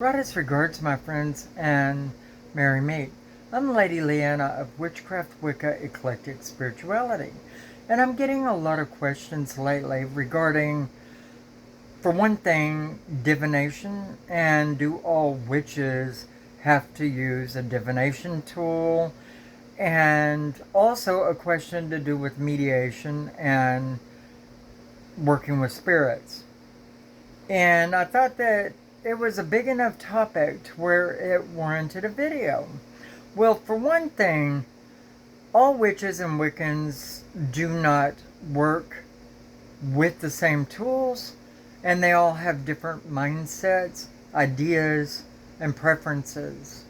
Right as regards my friends and merry meet. I'm Lady Leeanna of Witchcraft, Wicca, Eclectic Spirituality. And I'm getting a lot of questions lately regarding, for one thing, divination, and do all witches have to use a divination tool? And also a question to do with mediation and working with spirits. And I thought that it was a big enough topic to where it warranted a video. Well, for one thing, all witches and Wiccans do not work with the same tools, and they all have different mindsets, ideas, and preferences.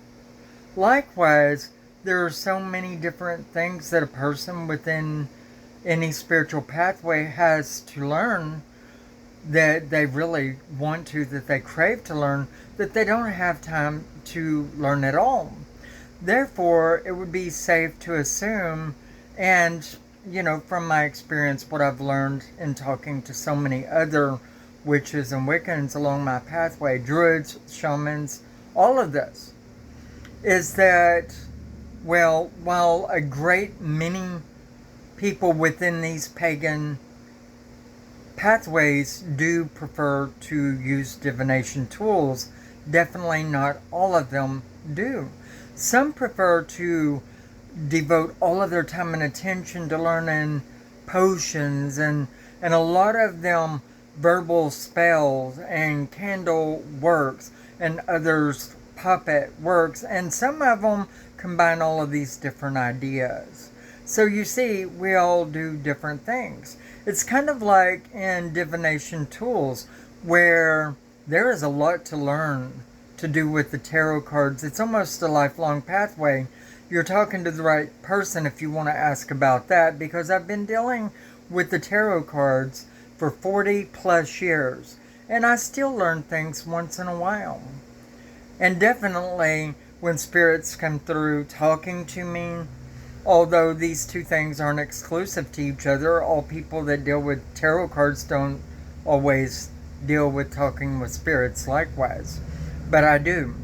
Likewise, there are so many different things that a person within any spiritual pathway has to learn, that they really want to, that they crave to learn, that they don't have time to learn at all. Therefore, it would be safe to assume, and from my experience, what I've learned in talking to so many other witches and Wiccans along my pathway, Druids, Shamans, all of this, is that, well, while a great many people within these pagan pathways do prefer to use divination tools, definitely not all of them do. Some prefer to devote all of their time and attention to learning potions and a lot of them verbal spells and candle works and others puppet works, and some of them combine all of these different ideas. So you see, we all do different things. It's kind of like in divination tools, where there is a lot to learn to do with the tarot cards. It's almost a lifelong pathway. You're talking to the right person if you want to ask about that, because I've been dealing with the tarot cards for 40 plus years, and I still learn things once in a while. And definitely when spirits come through talking to me, although these two things aren't exclusive to each other, all people that deal with tarot cards don't always deal with talking with spirits likewise. But I do.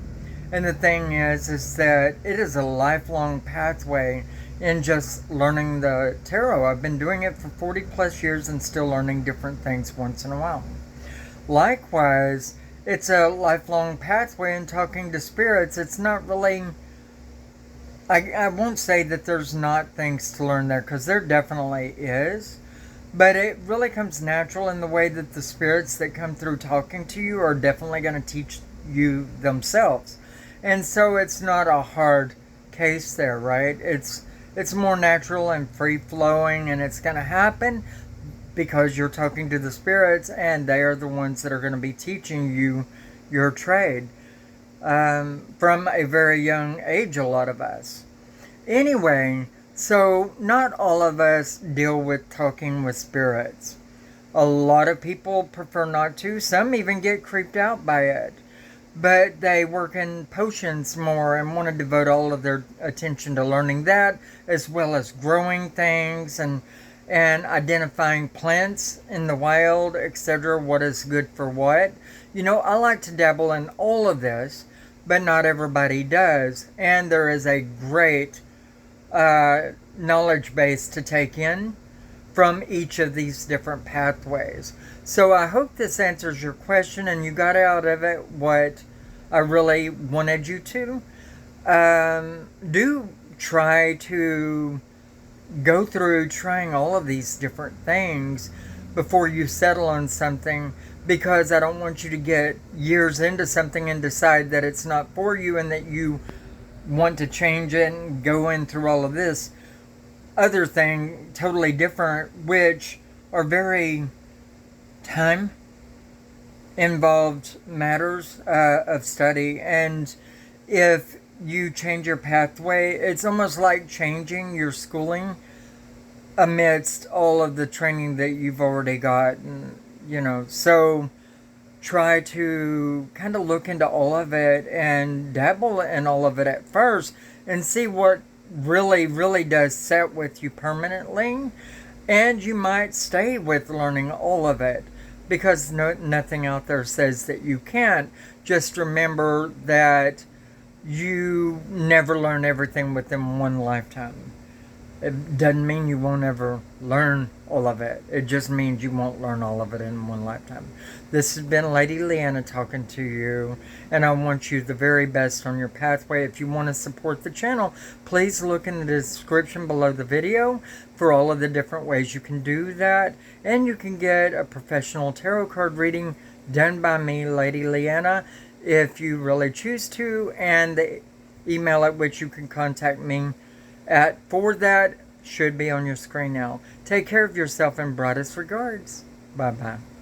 And the thing is that it is a lifelong pathway in just learning the tarot. I've been doing it for 40 plus years and still learning different things once in a while. Likewise, it's a lifelong pathway in talking to spirits. It's not really... I won't say that there's not things to learn there, because there definitely is. But it really comes natural in the way that the spirits that come through talking to you are definitely going to teach you themselves. And so it's not a hard case there, right? It's more natural and free-flowing, and it's going to happen because you're talking to the spirits, and they are the ones that are going to be teaching you your trade. From a very young age, a lot of us. Anyway, so not all of us deal with talking with spirits. A lot of people prefer not to. Some even get creeped out by it. But they work in potions more and want to devote all of their attention to learning that, as well as growing things and identifying plants in the wild, etc., what is good for what. I like to dabble in all of this, but not everybody does. And there is a great knowledge base to take in from each of these different pathways. So I hope this answers your question and you got out of it what I really wanted you to. Do try to go through trying all of these different things before you settle on something, because I don't want you to get years into something and decide that it's not for you and that you want to change it and go in through all of this other thing totally different, which are very time involved matters of study. And if you change your pathway, it's almost like changing your schooling amidst all of the training that you've already got. And, so try to kind of look into all of it and dabble in all of it at first and see what really, really does set with you permanently. And you might stay with learning all of it, because nothing out there says that you can't. just remember that you never learn everything within one lifetime. It doesn't mean you won't ever learn all of it. It just means you won't learn all of it in one lifetime. This has been Lady Leeanna talking to you, and I want you the very best on your pathway. If you want to support the channel, please look in the description below the video for all of the different ways you can do that. And you can get a professional tarot card reading done by me, Lady Leeanna, if you really choose to, and the email at which you can contact me for that should be on your screen now. Take care of yourself and brightest regards. Bye-bye.